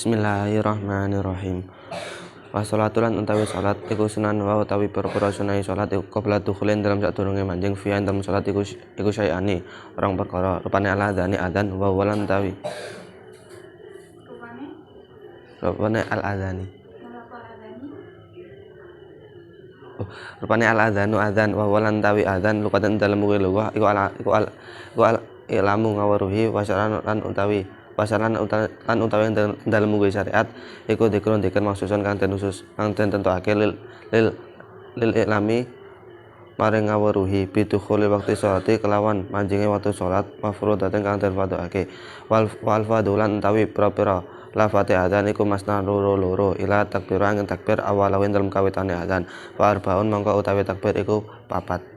Bismillahirrahmanirrahim. Wassalatu lan utawi salat iku sunan wa utawi perkara sunai salat iku qabla dukhulin dalam sadurunge manjing fi'an dalam salat iku syai'ani orang perkara rupane al-adzani adzan wa walan utawi rupane al-adzani rupane al-adzanu adzan wa walan utawi adzan lukatan dalam luwah iku ilamu ngawaruhi wasaran lan utawi dalam mugi syariat iku dikrun maksusun kang den tentuake lil ilami maring ngaweruhi bidukhuli waktu sholati kelawan manjinge waktu sholat mafrudaten kang den fardhuake wal fadhulan utawi pira-pira lafate adzan iku masna loro ila takbir angin takbir awalawin dalam kawitane adzan wa arbaun mongko utawi takbir iku papat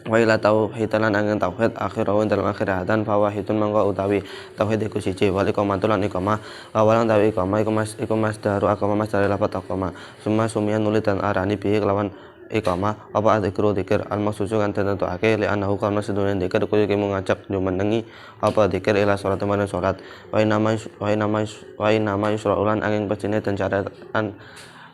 wa ila tauhidan angin tauhid akhirun dalam akhir adzan fawahidun mongko utawi tauhid iku siji wal iqamatul lan iqamah awalan utawi iqamah iku masdaru aqama masdar lafat aqama summa sumiyan nuli dan arani bi kelawan iqamah apa dzikru dzikir al maksusu kan tentuake li anahu karena sedune dzikir kuwi ngajak jumenengi apa dzikir ila salat maring salat wa nama yusraulan angin pestine dan syariatan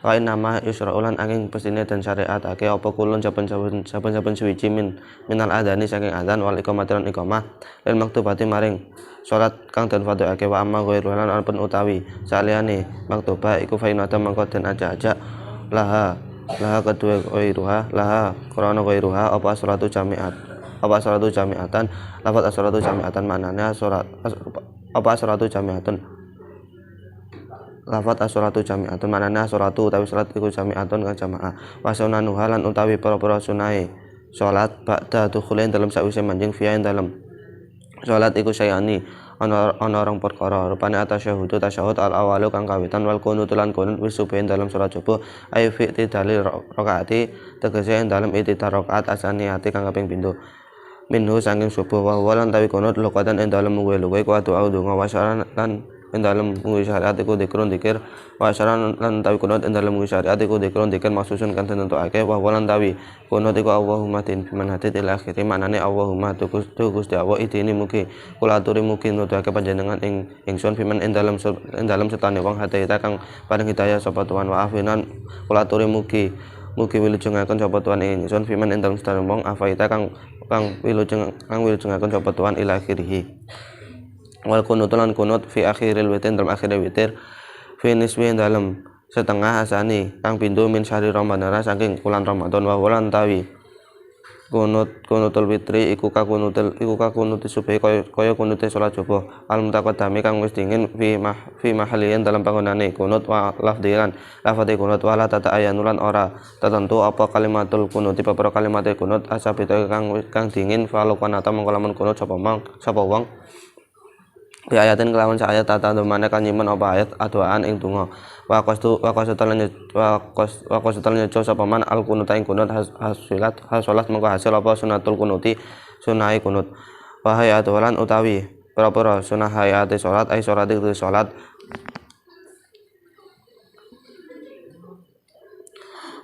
wa nama yusraulan angin pestine dan syariatake apa kulun saben suwiji minal adzani saking adzan wal iqamati lan iqamah lil maktubati maring salat kang den fardhuake wa amma ghairulan alpun utawi saliyane maktubah iku fa inata mangko den ajak laha kedua ghairuha laha krana ghairuha apa salatu jami'atan lafaz salatu jami'atan maknane salat apa salatu jami'atun lafat as-sholatu jami'atun manana sholatu utawi salat iku jami'atun kang jamaah wa sunanuha lan utawi para sunahe salat ba'da dukhulin dalam sawise manjing fi'in dalam salat iku syai'ani ana orang perkara rupane atasyahud al-awalu kang kawitan wal qunut lan qunut wisubahin dalam salat subuh ayu fi dalil rakaati tegese dalam itidal rakaat asaniyati kang kaping pindho minhu saking subuh wa lan tawi qunut lokatan ing dalam luwe-luwe ku doa donga wasaran lan ing dalem mugi syariat iku dikrun dikir wa syaran lan tawi kunut ing dalem mugi syariat iku dikrun dikir maksusun kan tentuake wa lan tawi kunut iku Allahumma tin biman hadit ila akhiri maknane Allahumma tu Gusti Allah idini mugi kula aturi mugi nuduhake panjenengan ingsun biman ing dalem setane wong hadaita kang paring hidayah sapa Tuhan wa afinan kula aturi mugi wilujengaken sapa Tuhan ingsun biman ing dalem setane wong afaita kang wilujengaken sapa Tuhan ila akhirih wal kunut lan kunut fi akhiril witir dalam akhiril witir fi nisbi dalam setengah asani kang pindho min syahri Ramadan saking bulan Ramadan wa wulan tawi kunutul witri iku ka kunut subuh kaya kunut salat subuh al mutaqaddami kang wis dingin fi mahaliyan dalam panggonane kunut wa lafdilan lafate kunut wala tata ayanulan ora tertentu apa kalimatul kunut para kalimat kunut asabita kang dingin falokanata mongko lamun kunut sapa wong bi ayatin kelawan sa ayat tata domane kan nyimen apa ayat adoaan ing donga wa qasatan nyeco sapa man al kunut ing kunut hasolat mengko hasil apa sunatul kunuti sunai kunut wa hayatulan utawi pira-pira sunah hayati salat ai salat itu salat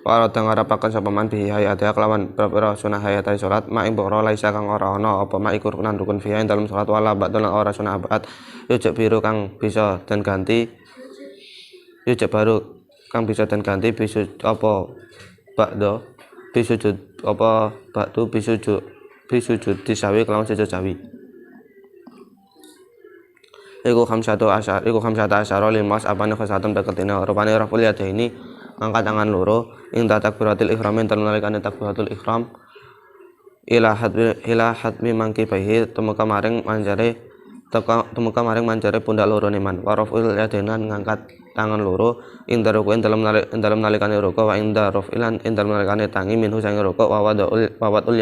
wa ngarapaken sapa man bihi hayati kelawan pira-pira sunah hayati salat mak ing boro laisa kang ora ana apa mak iku rukun fi'in dalam salat wala ba'dun ora sunah abad yujak biru kang bisa dan ganti yujak baru kang bisa dan ganti bisa apa ba'da bisujud apa ba'du bisujud disawi kelawan sujud sawi iku khamsatu asyara limas apane khasatun beketine rupane raful yadaini angkat tangan loro ing takbiratul ihram dalam nalikane takbiratul ihram ila hadmi mangkibahi tumeka maring manjare pundak loro neman waraful yadainan ngangkat tangan loro ing darukuin dalam nalikane ruku wa ing darufilan ing dalam nalikane tangi minhu sange ruku wawatul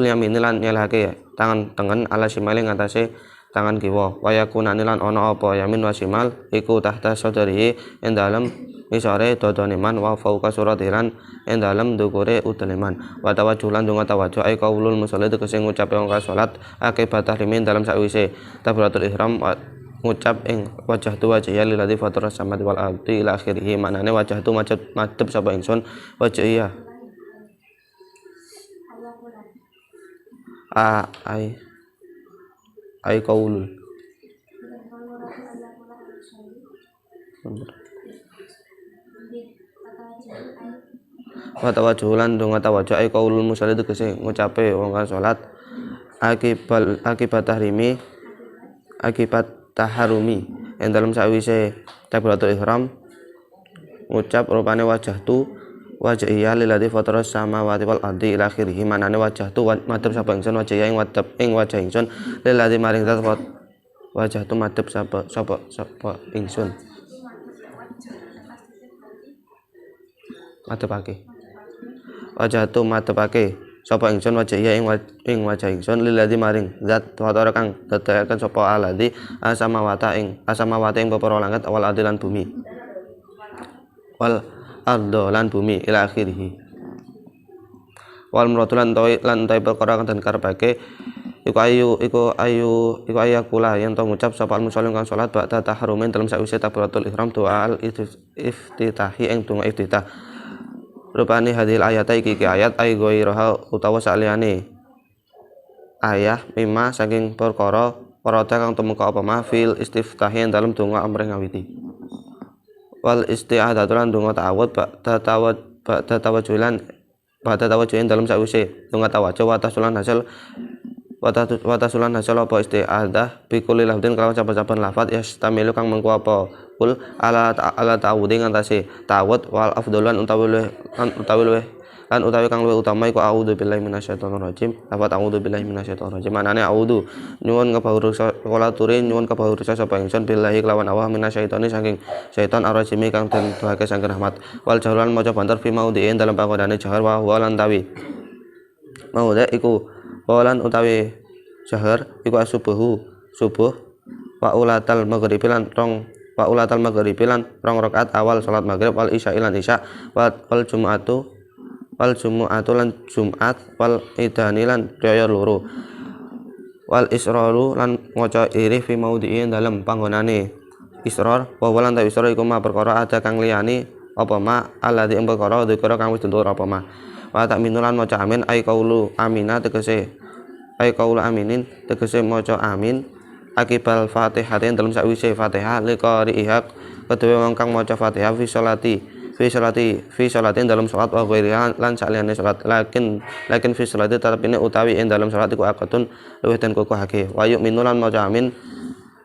yamin lan nyelahake tangan tengen ala shimali ngatasé tangan kiwa wa yakunani lan ana apa yamin wa shimal iku tahta sadrihi ing dalem isore dodone man wa fauqa suratiran ing dalem ndukure uteleman wa tawajjulan donga tawajjuh ai qaulul musalli tegese ngucape wong salat akibat tahrimin dalam sakwise takbiratul ihram ngucap ing wajah tu wajah ya lillazi fatur samawati wal ardi ila akhirih maknane wajah tu madhep sapa ingsun wajah iya ai qaulul Wa tawajjulan donga tawajjuh ai qaulul musalli tegese ngucape wong kang salat akibat taharumi ing dalem sawise takbiratul ihram ngucap rupane wajhiya lilladzi fatara samawati wal ardi ila akhirih manane wajhtu madhep sapa ingsun wajhiya ing wajah ingsun lilladzi maring zat wajhtu madhep sapa ingsun madhepake wajhtu madhepake sapa ingsun wajhiya ing wajah ingsun lilladzi maring zat fatara kang dadayaken sapa alladzi asamawati ing pepara langit wal ardi lan bumi wal ardo lan bumi ila akhirih wal muradu lan tai perkara kang den karepake iku ayu kula yen to ngucap sapa al muslim kang salat ba'da tahrumin dalam sawise takbiratul ihram doa al iftitahi ing donga iftitah rupane hadil ayat iki ayat ay ghairaha utawa saliyane ayah mimma saking perkara parada kang tumeka apa ma fil istiftahi dalam donga amrih ngawiti wal isti'adzatu lan donga ta'awud ba'da tawajjulan dalam sawise donga tawajjuh wa tasulan hasil apa isti'adzah bi kulli lafdin kelawan saben-saben lafaz yastamilu kang mengko apa kul ala ta'awudi ngantasi ta'awud wal afdalan utawi kang luwih utama iku a'udzu billahi minasyaitonir rajim lafaz a'udzu billahi minasyaitonir rajim manane a'udzu nyuwun kepawrusa kala turi nyuwun kepawrusa sapa ingsun billahi kelawan Allah minasyaitoni saking syaiton arrajim kang den doake saking rahmat wal jahran maca banter fi maudhi'in dalam panggonane jahar wa lan tawi maudhi iku walan utawi jahar iku subuh wa ulatal maghribi lan rong rakaat awal salat maghrib wal isya lan isya wal jumu'atu lan Jumat wal idani lan raya loro wal israru lan maca irih fi maudhi'in dalem panggonane israr wa walan ta israr iku ma perkara ada kang liyane apa ma alladzi perkara dzikra kang wis tutur apa ma wa tak minulan maca amin ai qaulu amina tegese maca amin akibal fatihatin dalem sawise fatihah liqari'ihaq kedue wong kang maca fatihah fi sholatin dalam salat wa ghairiha lan saliyane salat lakin fi sholati tarapine utawi ing dalam salat iku akatun luwih den kukuhake wa yu'minu lan maca amin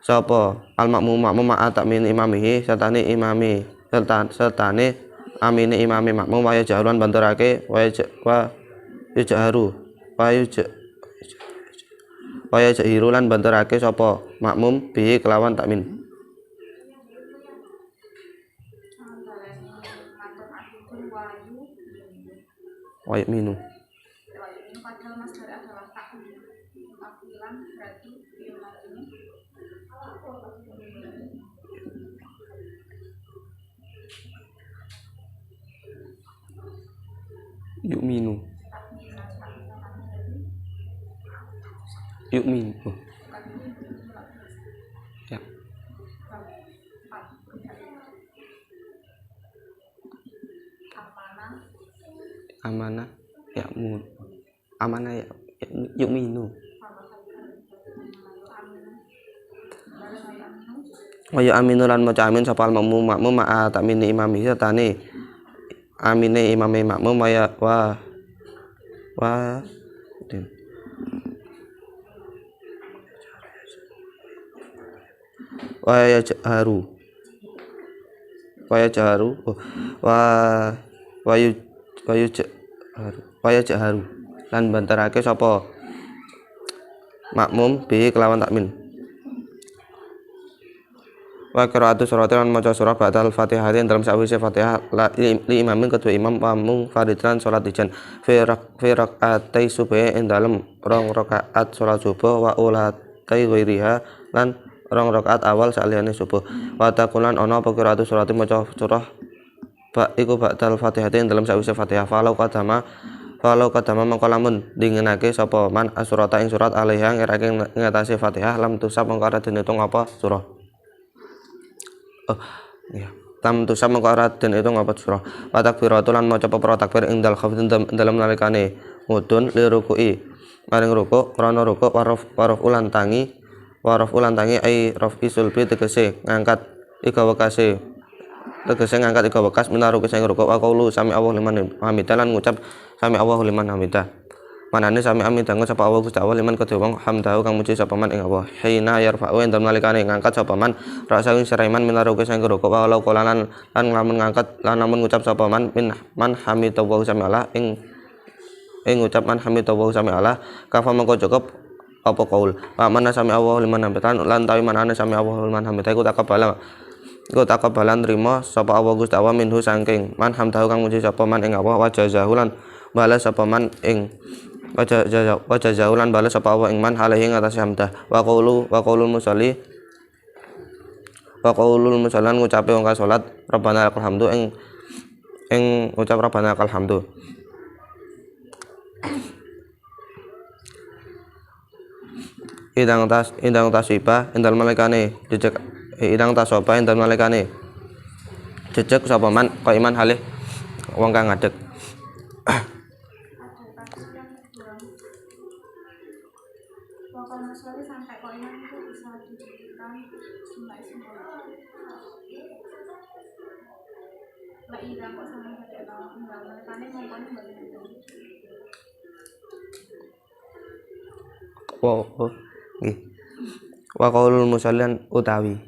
sapa al makmum ma'at min imamihi sertane amine imami makmum wa jaharan banterake wa jahiru lan banterake sapa makmum bi kelawan takmin wa yu'minu padahal masdar adalah takwilan berarti yu'minu ya amanah ya yu'minu wa yu'minu lan maca amin sapa al makmum ma'a ta'mini imami sertane amine imame makmum wa jaharu lan banterake sapa makmum bi kelawan takmin wa qira'atu suratin maca surah ba'dal fatihatin dalam sawise fatihah li imamin kedua imam pamung faridlan salat ijan fi rakaatai subuh ing dalem rong rakaat salat subuh wa ulatai ghairiha lan rong rakaat awal saliyane subuh wa taqulan ana apa qira'atu suratin maca surah iku ba'dal fatihatin dalam sawise fatihah falau kadama mengko lamun dingenake sapa man asurata ing surat alaiha ngerake ngatasi fatihah lam tusab mengko ora diitung apa surah lam tusab mengko ora diitung apa surah wa takbiratu lan maca para takbir ing dal khafid dalam nalikane mudun li ruku'i maring ruku krana ruku waraf ulan tangi ai rafi sulbi tegese ngangkat ika bekase tegese ngangkat ika bekas minaruku sing rukuk wa qaulu sami Allahu liman hamidah lan ngucap sami Allahu liman hamidah manane sami amin dangu sapa Allah Gusti Allah liman kedhe wong hamdahu kang muji sapa man ing Allah hina yarfa'u ing dalem nalikane ngangkat sapa man rasa ing siraiman minaruku sing rukuk wa law qolanan lan lamun ngangkat lan lamun ngucap sapa man man hamidahu sami Allah ing ngucap man hamidahu sami Allah kafa mengko cukup apa qaul wa man sami Allah liman hamidah lan tawi manane sami Allah liman hamidah iku takabalan nrimo sapa Allah Gusti Allah minhu saking man hamdahu kang muji sapa man ing Allah wa jazahu lan balas sapa man ing wa jazahu lan balas sapa Allah ing man alaihi ngatasi hamdah wa qaulul musalli lan ngucape wong kang salat rabbana lakal hamdu ing ngucap rabbana lakal hamdu idang tasiba endal malekane jejak idang tasoba endal malekane jejak sapa man kok iman halih wong kang ngadeg sampai kok iman itu bisa dijadikan jumlah isim lah idang kok sama kayak tahu enggak malekane mongkone balik nggih wa qaulul musallian utawi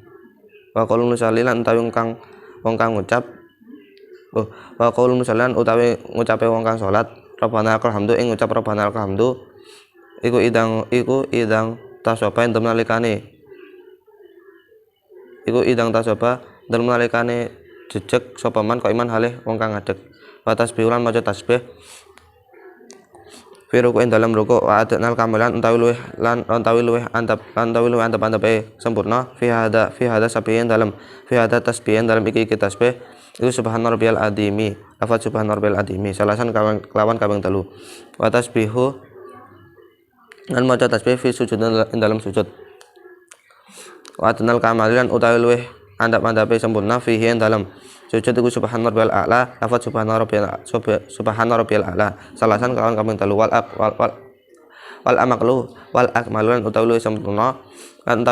wa qaulul musallian utawi wong kang ngucap wa qaulul musallian utawi ngucape wong kang salat rabbana lakal hamdu ing ngucap rabbana lakal hamdu iku idang tasoba ing dalem nalikane jejeg sapa man kok iman halih wong kang ngadeg wa tasbih lan maca tasbih fi ruku ing dalam ruku wa adnal kamilan utawi luweh antep sempurna fi hada sabihin dalam tasbihin dalam iki tasbih iku subhana rabbiyal adimi lafaz subhana rabbiyal adimi salasan kelawan kaping 3 wa tasbihu lan maca tasbih fi sujud ing dalam sujud wa adnal kamilan utawi luweh antep sempurna fihi ing dalam sujud iku subhana rabbiyal a'la lafaz subhana rabbiyal a'la salasan kelawan kaping 3 wal akmalu utawi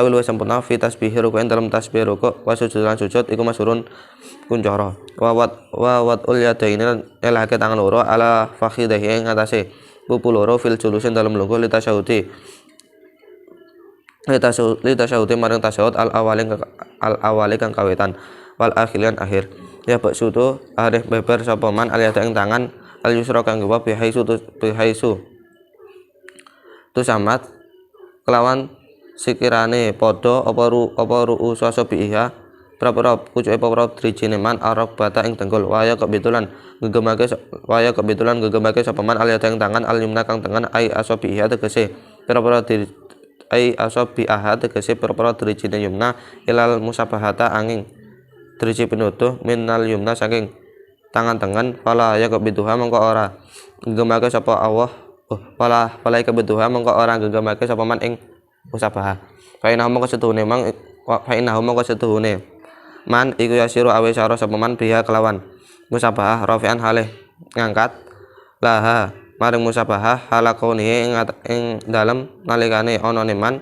luwih sempurna fi tasbih ruku dalam tasbih ruku wa sujud iku masurun kuncara wa ul yadaini elake tangan loro ala fakhidahi ing atase pupu loro fil julusin dalam lungguh li tasyahudi maring tasyahud al awali kang kawitan wal akhirian akhir ya baksutu arif beber sapa man aliyada ing tangan al yusra kang gua bihaisu tu samat kelawan sikirane padha apa ru'u sasabiha pra-pra pucuke para drijine man arok bata ing tenggol waya kebetulan gegemake sapa man aliyada ing tangan al yumna kang tengen ai asabiha tegese pra-pra drijine yumna ilal musabahata angin driji pinutuh minal yumna saking tangan tengen fala ya kebetuha mongko ora gegemake sapa Allah fala kebetuha mongko ora gegemake sapa man ing musabahah fa inna mongko setuhune man iku yasiru awe sara sapa man biha kelawan musabahah rafi'an halih ngangkat laha maring musabahah halakone ing dalem nalikane ana man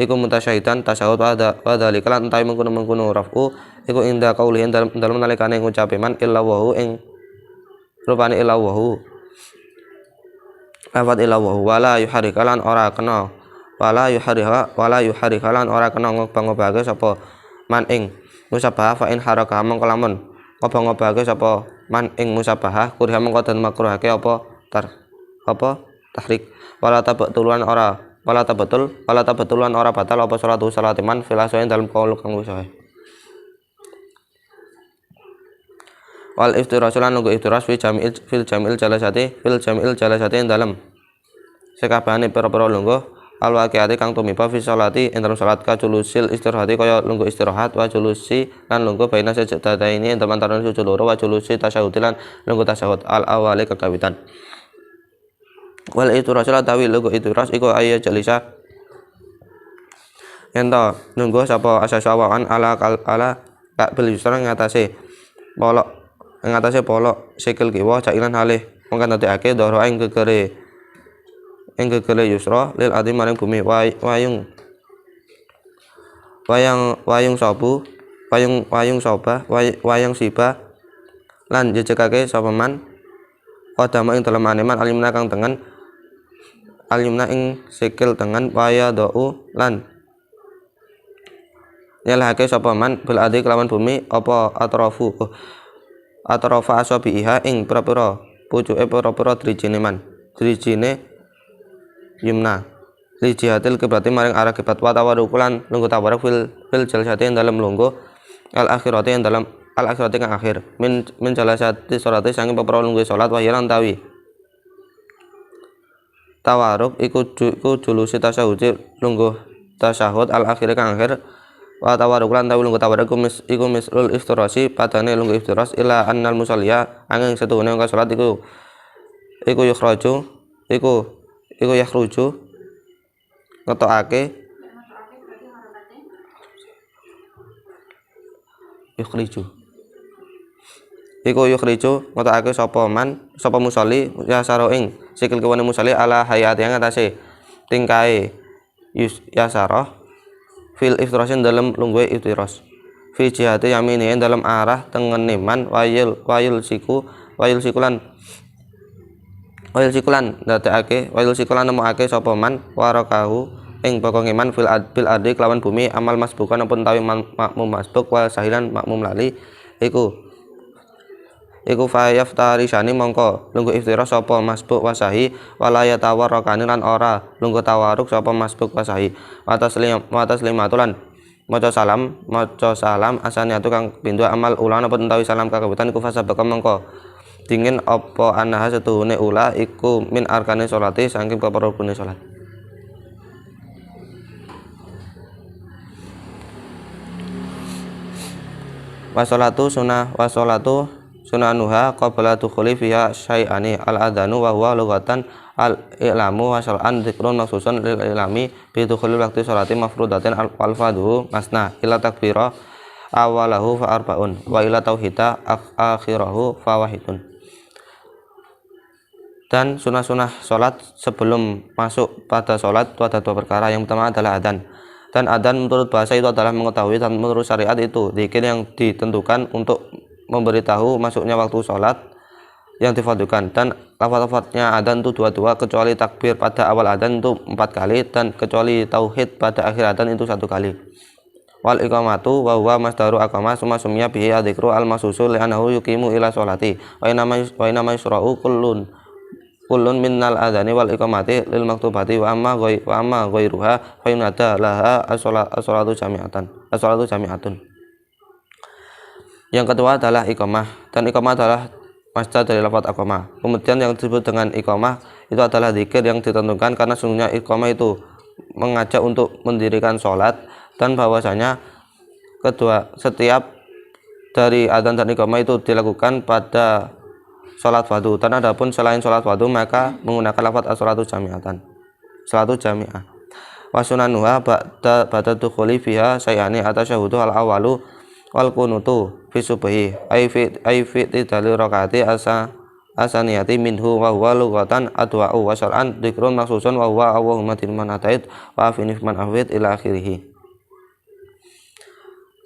iku mutasyahidan tasyahud wa dzalika lan entawi mengkono rafu iku inda qaulihin dalem nalikane ngucape man illahu ing rupane illahu lafat illahu wala yuharikalan ora kena ngobah-ngobahake sapa man ing musabahah fa in haraka mongko lamun ngobah-ngobahake sapa man ing musabahah kuriha mongko den makruhake apa tahrik wala tabetulan ora batal apa salat man filasoin dalam qaul kang sahih wal iftirasu lan nunggu iftiras fil jamil jalasati dalam sekabehane pira-pira lungguh al waqiati kang tumiba fi sholati ing dalam salat ka julusil istirahati kaya lungguh istirahat wa julusi lan lungguh baina sajdataini ing antarané sujud loro wa julusi tasyahud lan lungguh tasyahud al awali kekawitan wal iftirasu lan tawi lungguh iftiras iku ayya jalisa ento nunggu sapa asasawan ala bil yusra ngatasé polok sikil kiwa cailan halih mongko ndadekake ndara ing gegere yusra lil adim maring bumi wayung sabu wayung soba wayang siba lan jejegake sapa man qadama ing dalem aneman alimna kang tengen alimna ing sikil tengen waya dau lan nyelahake sapa man bil adi kelawan bumi apa atrofa asabiha ing pira-pira pucuke pira-pira drijine yumna li jihatil kiblati maring arah kiblat wa tawarukulan lungguh tawaruk fil jalsati ing dalem lungguh al akhirati ing dalem al akhirati kang akhir min jalasati sholati saking pepro lungguh salat wa hilang tawi tawaruk iku julusi tasyahud lungguh tasyahud al akhir kang akhir wa tawarukulan tawi lungguh tawaruk iku mislul iftirasi padane lungguh iftiras ila annal musalliya angin setuhune wong salat iku yakhruju ngetokake berarti harakatnya yukhriju ngetokake sapa musolli yasaro ing sikil kiwane musolli ala hayati yang atase tingkae yasaro fil iftirasin dalam lungguhe iftiras fi jihati yamini dalam arah tengene man wayil sikulan nemokake sapa man warakahu ing bokong iman bil ardi kelawan bumi amal masbukan ampun tawi makmum masbuk wal sahilan makmum lali iku fayaftarisani mongko lungguh iftiras sapa masbuk wasahi wala yatawarrakani lan ora lungguh tawaruk sapa masbuk wasahi wa taslimatulan maca salam asaniatu kang pindho amal ulan apa utawi salam kakabutan iku fasabaka mongko dingin apa anaha setuhune ula iku min arkane sholati saking pepero rukune salat wasolatu sunanuha qabla dukhuli fiha syai'ani al adanu wa huwa lughatan al ilamu wa syar'an dzikrun maksusun lil ilami bi dukhuli waqti sholati mafrudatin al fadhu masna ila takbira awalahu fa arbaun wa ila tauhida akhirahu fa wahidun. Dan sunah-sunah sholat sebelum masuk pada sholat itu ada dua perkara. Yang pertama adalah adzan, dan adzan menurut bahasa itu adalah mengetahui, dan menurut syariat itu dzikir yang ditentukan untuk memberitahu masuknya waktu sholat yang difardhukan. Dan lafaz-lafaznya adzan itu dua-dua, kecuali takbir pada awal adzan itu 4 kali, dan kecuali tauhid pada akhir adzan itu 1 kali. Wal iqamatu wa huwa masdaru aqama summa summiya bihi adzikru al masusul li'annahu yuqimu ila sholati wa inama yusra'u kullun minnal adzani wal iqamati lil maktubati wa amma ghairuha fa yunada laha as-sholatu jami'atun. Yang kedua adalah iqamah, dan iqamah adalah masdar dari lafaz aqama. Kemudian yang disebut dengan iqamah itu adalah zikir yang ditentukan, karena sungguhnya iqamah itu mengajak untuk mendirikan sholat, dan bahwasanya setiap dari adzan dan iqamah itu dilakukan pada sholat fardu. Dan adapun selain sholat fardu maka menggunakan lafaz as-sholatu jami'ah. Wa sunanuha ba'da dukhuli fiha syai'ani atasyahhudu al-awwalu wal qunutu fi subhi ay fi tidali rakaati asaniyati minhu wa huwa lughatan adwa'u wa syar'an dzikrun maksusun wa huwa Allahumma tilman atait wa afini man afwid ila akhirih.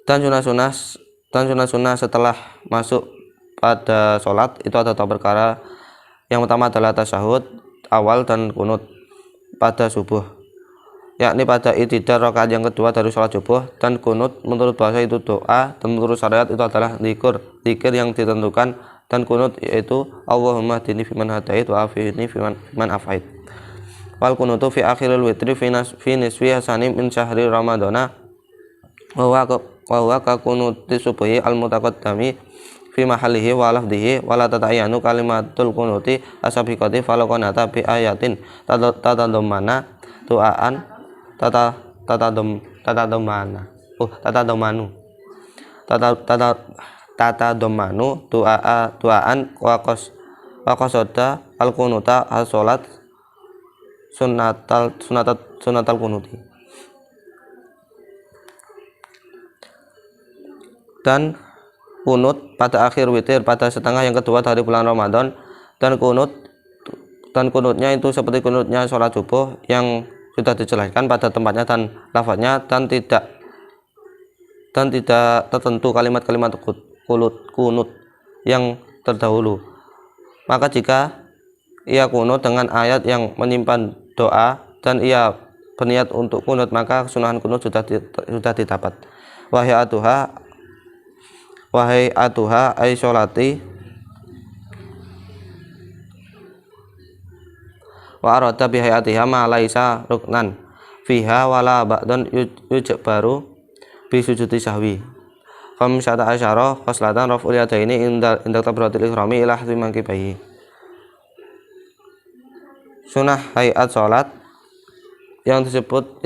Dan sunah-sunah setelah masuk pada sholat itu ada 2 perkara. Yang pertama adalah tasyahud awal dan kunut pada subuh, yakni pada i'tidal rakaat yang kedua dari sholat subuh. Dan kunut menurut bahasa itu doa, dan menurut syariat itu adalah zikir yang ditentukan. Dan kunut yaitu Allahumma hdini fiman hadait wa afini fiman afait. Wal kunutu fi akhiril witri fi nisfi hasanim min syahri ramadana wa huwa ka kunuti subhi al mutaqaddami fi mahallihi wa lafdhihi wa la tata'ayanu kalimatul qunuti asabiqati falaqanata bi ayatin tatadamana tu'aan tatadamanu tu'aan wa qasada al qunuta al salat sunnatal qunuti. Dan kunut pada akhir witir pada setengah yang kedua dari bulan Ramadan, dan kunutnya itu seperti kunutnya sholat subuh yang sudah dijelaskan pada tempatnya dan lafaznya, dan dan tidak tertentu kalimat-kalimat kunut yang terdahulu. Maka jika ia kunut dengan ayat yang menyimpan doa dan ia berniat untuk kunut, maka kesunahan kunut sudah didapat. Wahai atuha ay sholati wa arada bihayatiha ma laisa ruknan fiha wala ba'dan yujbaru bi sujudi sahwi. Khamsata asyara khoslatan raf'ul yadaini inda takbiratul ihrami ila hadhi mankibahi. Sunnah hayat salat yang disebut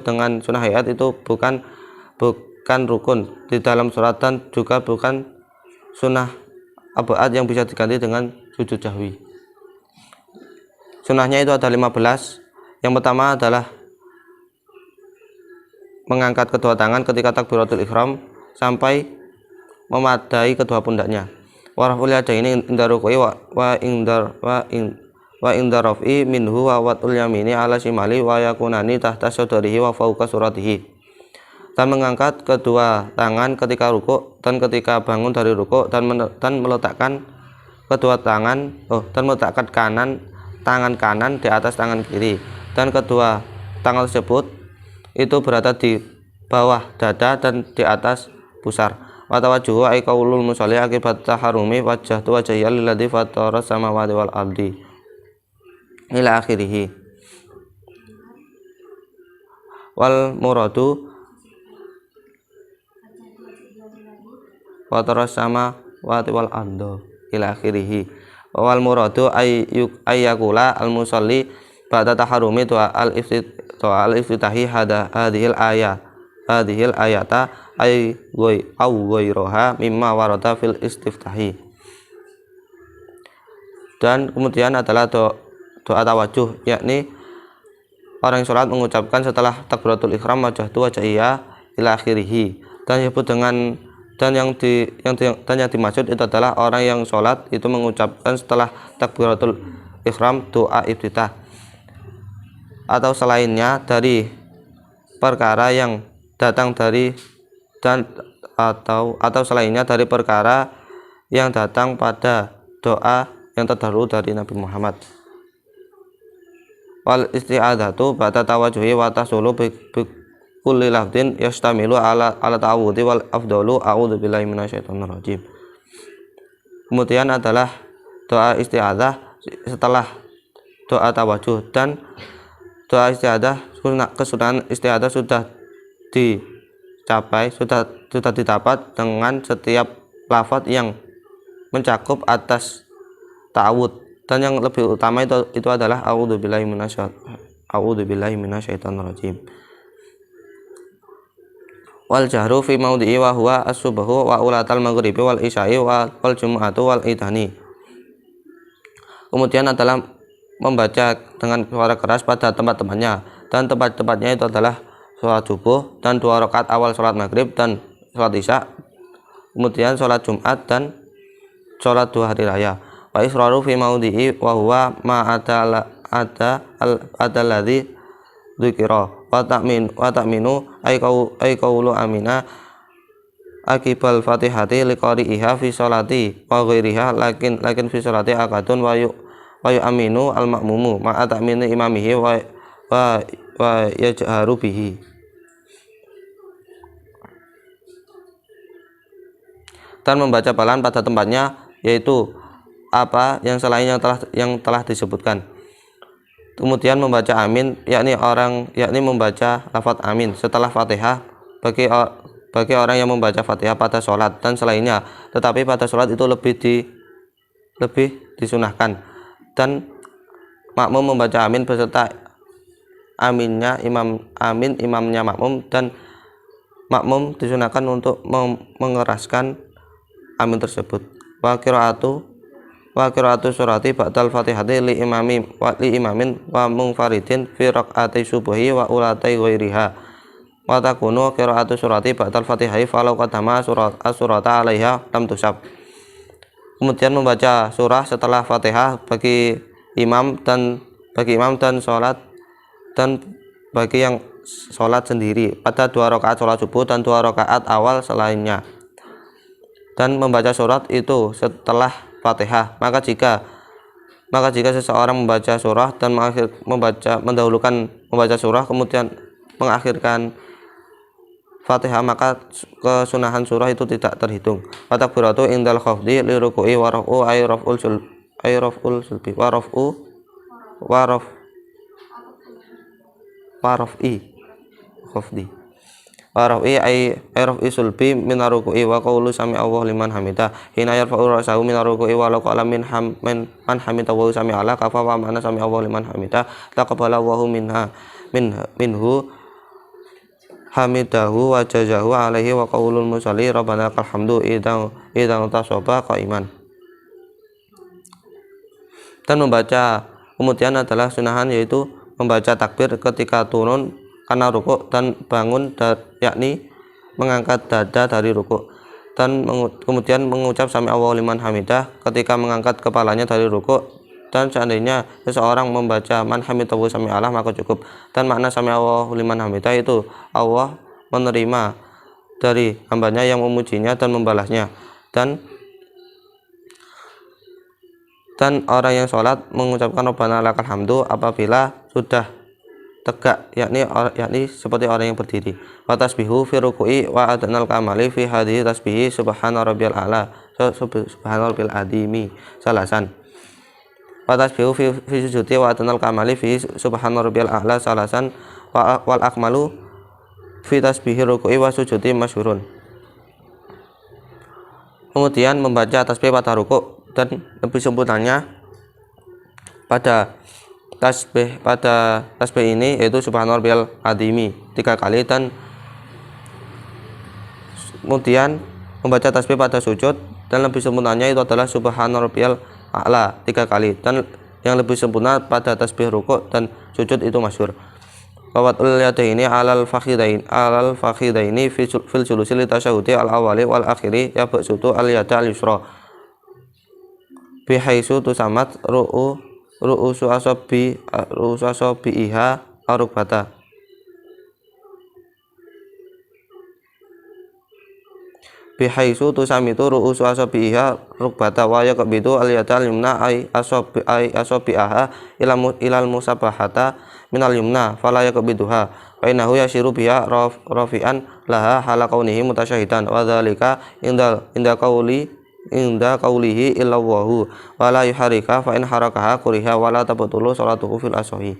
dengan sunnah hayat itu bukan rukun di dalam salat dan juga bukan sunnah abad yang bisa diganti dengan sujud sahwi. Sunnahnya itu ada 15. Yang pertama adalah mengangkat kedua tangan ketika takbiratul ihram sampai memadai kedua pundaknya. Wa raf'ul yadaini inda rukui wa inda raf'i minhu wa watul yamini ala shimali wa yakunani tahta sadrihi wa fawqa suratihi. Dan mengangkat kedua tangan ketika rukuk dan ketika bangun dari rukuk dan meletakkan tangan kanan di atas tangan kiri, dan kedua tangan tersebut itu berada di bawah dada dan di atas pusar. Wa tawajjuhu ay qaulul musalli akibat taharumi wajjahtu wajhiya lilladzi fatara samawati wal ardi ila akhirih. Wal muradu fatara samawati wal ardi ila akhirih. Wal muradu ayyakula al musalli ba'da taharumi doa al iftitahi hadhil ayata ay ghayruha mimma warada fil istiftahi. Dan kemudian adalah doa tawajuh, yakni orang yang sholat mengucapkan setelah takbiratul ihram wajjahtu wajhiya ila akhirih. Dan yang dimaksud itu adalah orang yang sholat itu mengucapkan setelah takbiratul ihram doa iftitah atau selainnya dari perkara yang datang dari atau selainnya dari perkara yang datang pada doa yang terdahulu dari Nabi Muhammad. Wal isti'adzatu ba'da tawajjuhi wa tasulu kulli lafdin yastamilu ala ta'awudhi wal afdalu a'udzubillahi minasyaitonir rajim. Kemudian adalah doa isti'adzah setelah doa tawajuh, dan doa isti'adzah kesunahan isti'adzah sudah didapat dengan setiap lafaz yang mencakup atas ta'awud, dan yang lebih utama itu adalah a'udzubillahi minasyaitonir rajim. Wal jahru fi maudhi'i wa huwa as-subhu wa ulatal maghribi wal isya'i wal jumu'atu wal idani. Kemudian adalah membaca dengan suara keras pada tempat-tempatnya, dan tempat-tempatnya itu adalah sholat subuh dan 2 rakaat awal sholat maghrib dan sholat isya, kemudian sholat Jumat dan sholat 2 hari raya. Wa israru fi maudhi'i wa huwa ma ada ladzi dzikra wa ta'minu ay qaulu amina akibal fatihati liqari'iha fi sholati wa ghairiha lakin fi sholati akadun wa aminu al ma'mumu ma'a ta'mini imamihi wa yajharu bihi. Dan membaca pelan pada tempatnya, yaitu apa yang selain yang telah disebutkan. Kemudian membaca amin, yakni membaca lafaz amin setelah Fatihah bagi orang yang membaca Fatihah pada sholat dan selainnya, tetapi pada sholat itu lebih disunahkan. Dan makmum membaca amin beserta imamnya makmum, dan makmum disunahkan untuk mengeraskan amin tersebut. Wa qiraatu surati ba'dal fatihati li imamin wa munfaridin fi raq'ati subuhi wa ulatai ghairiha wa takunu qiraatu surati ba'dal fatihati falau qadama surata alaiha lam tusab. Kemudian membaca surah setelah Fatihah bagi imam dan sholat, dan bagi yang sholat sendiri pada 2 rakaat sholat subuh dan 2 rakaat awal selainnya, dan membaca surat itu setelah Fatihah. Maka jika seseorang membaca surah dan mendahulukan membaca surah kemudian mengakhirkan Fatihah, maka kesunahan surah itu tidak terhitung. Fatakbiratu indal khafdi li ruku'i wa raf'u ay raf'ul sulbi wa raf'u wa raf'i khafdi wa raf'i ay raf'i sulbi min ruku'i wa qawlu sami Allah liman hamida hina yarfa'u ra'sahu min ruku'i wa qala min man hamida wa sami Allah kafa wa mana sami Allah liman hamida taqabbala Allahu minhu hamidahu wa jazahu alaihi wa qaulul musalli rabbana lakal hamdu idang tasoba qaiman. Dan membaca kemudian adalah sunahan, yaitu membaca takbir ketika turun karena rukuk dan bangun yakni mengangkat dada dari rukuk, dan kemudian mengucap sami Allahu liman hamidah ketika mengangkat kepalanya dari rukuk. Dan seandainya seseorang membaca man hamidahu sami Allah maka cukup. Dan makna sami Allahu liman hamidah itu Allah menerima dari hambanya yang memujinya dan membalasnya, dan orang yang sholat mengucapkan Rabbana lakal hamdu apabila sudah tegak, yakni seperti orang yang berdiri. Wa tasbihu fi ruku'i wa adnal kamali fi hadhihi tasbihi subhana rabbiyal a'la subhana rabbil adimi salasan. Wa tasbihu fi sujudi wa adnal kamali fi subhana rabbiyal a'la salasan wal akmalu fi tasbihi ruku'i wa sujudi masyhurun. Kemudian membaca tasbih pada rukuk, dan lebih sempurnanya pada tasbih ini yaitu subhana rabbiyal adimi 3 kali, dan kemudian membaca tasbih pada sujud, dan lebih sempurnanya itu adalah subhana rabbiyal a'la 3 kali, dan yang lebih sempurna pada tasbih rukuk dan sujud itu masyhur. Wawatul yadaini alal fakhidaini fil julusi li tasyahudi al awali wal akhiri ya ba'sutu al yada al yusra bihaisu tusamat ru'usu asabi iha arukbata bihaisu tusamitu ru'usu asabi iha rukbata wa yaqbidu al yada al yumna ay asabi aha ilal musabahata minal yumna fala yaqbiduha wa innahu yashiru biha rafi'an laha hala kaunihi mutasyahidan wa dzalika inda qaulihi illa wahu wa la yuharika fa in harakaha kuriha wa la tabtulu salatuhu fil asahi.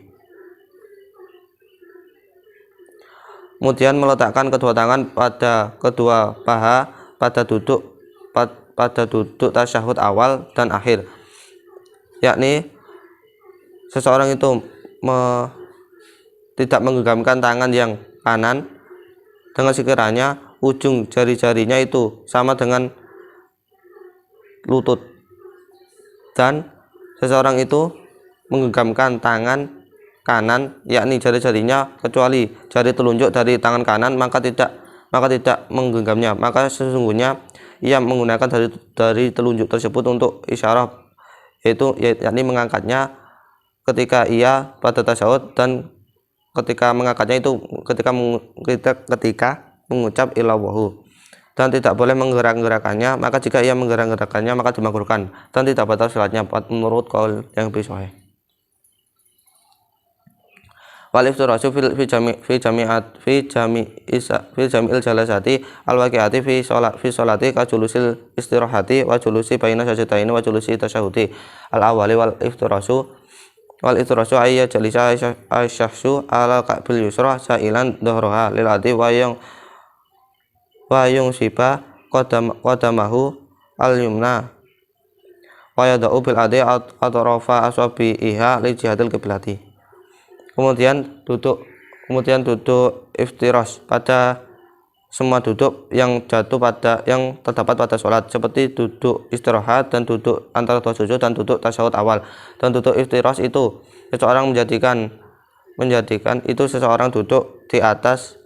Kemudian meletakkan kedua tangan pada kedua paha pada duduk tasyahud awal dan akhir, yakni seseorang itu tidak menggenggamkan tangan yang kanan dengan sekiranya ujung jari-jarinya itu sama dengan lutut, dan seseorang itu menggenggamkan tangan kanan yakni jari-jarinya kecuali jari telunjuk dari tangan kanan maka tidak menggenggamnya, maka sesungguhnya ia menggunakan dari telunjuk tersebut untuk isyarah, yaitu yakni mengangkatnya ketika ia pada tasyahud, dan ketika mengangkatnya itu ketika mengucap illallahu, dan tidak boleh menggerak-gerakannya, maka jika ia menggerak-gerakannya maka dimakruhkan dan tidak batal salatnya menurut qaul yang lebih sahih. Wal iftirasu fi jami'il jalasati al waqi'ati fi sholati ka julusil istirahati wa julusi baina sajdataini wa julusi tasyahudi al awali wal iftirasu ayya jalisa asyahsu ala ka'bil yusra sa'ilan dhahraha lil adi wa yung siba qadamahu al yumna wa yada'u bil adi atrafa aswabi iha li jihadil qiblati. Kemudian duduk iftiras pada semua duduk yang terdapat pada sholat, seperti duduk istirahat dan duduk antara dua sujud dan duduk tasyahud awal. Dan duduk iftiras itu seseorang menjadikan itu seseorang duduk di atas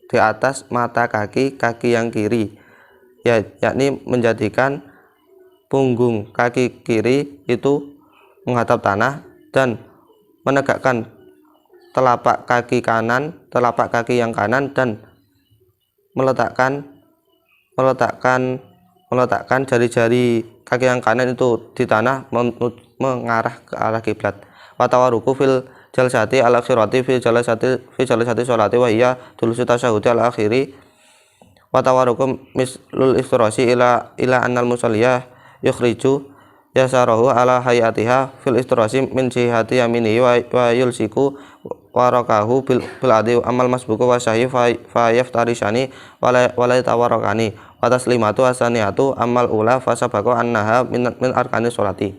di atas mata kaki yang kiri, yakni menjadikan punggung kaki kiri itu menghadap tanah dan menegakkan telapak kaki yang kanan dan meletakkan jari-jari kaki yang kanan itu di tanah mengarah ke arah kiblat. Wa tawaruku fil jalsati al akhirati fi jalsati sholati wa hiya julusu tasyahudi al akhiri. Wa tawaruku mislul iftirasi ila annal musalliyah yukhriju yasarahu ala hayatiha fil iftirasi min jihati yaminihi wa yulsiku warakahu bil adi amal masbuku wa sahih fa yaftarishani walai tawarakani wa taslimatu asaniyatu amal ula fasabako annaha min arkani sholati.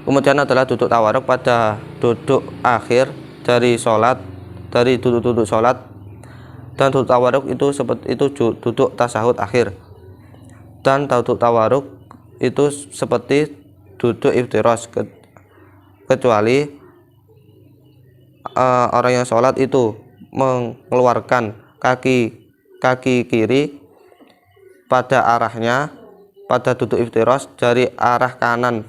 Kemudian adalah duduk tawaruk pada duduk akhir dari duduk sholat, dan duduk tawaruk itu seperti itu duduk tasahud akhir, dan duduk tawaruk itu seperti duduk iftiros kecuali orang yang sholat itu mengeluarkan kaki kiri pada arahnya pada duduk iftiros dari arah kanan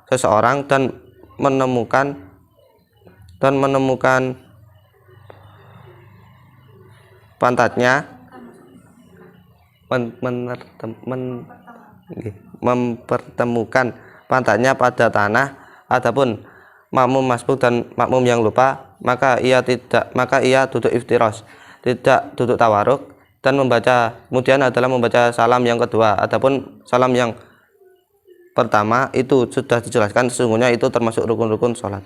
seseorang dan menemukan pantatnya mempertemukan pantatnya pada tanah. Adapun makmum masbuk dan makmum yang lupa, maka ia duduk iftiros, tidak duduk tawaruk, dan kemudian adalah membaca salam yang kedua. Adapun salam yang pertama itu sudah dijelaskan, sesungguhnya itu termasuk rukun-rukun sholat.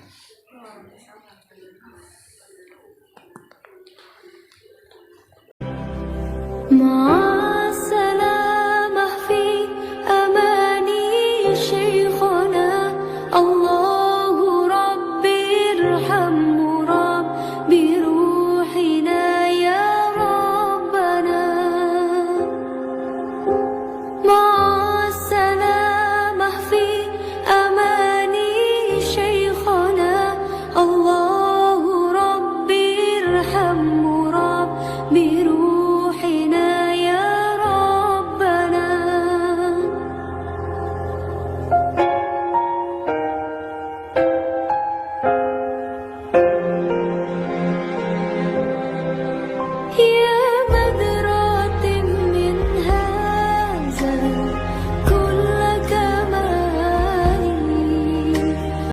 Ma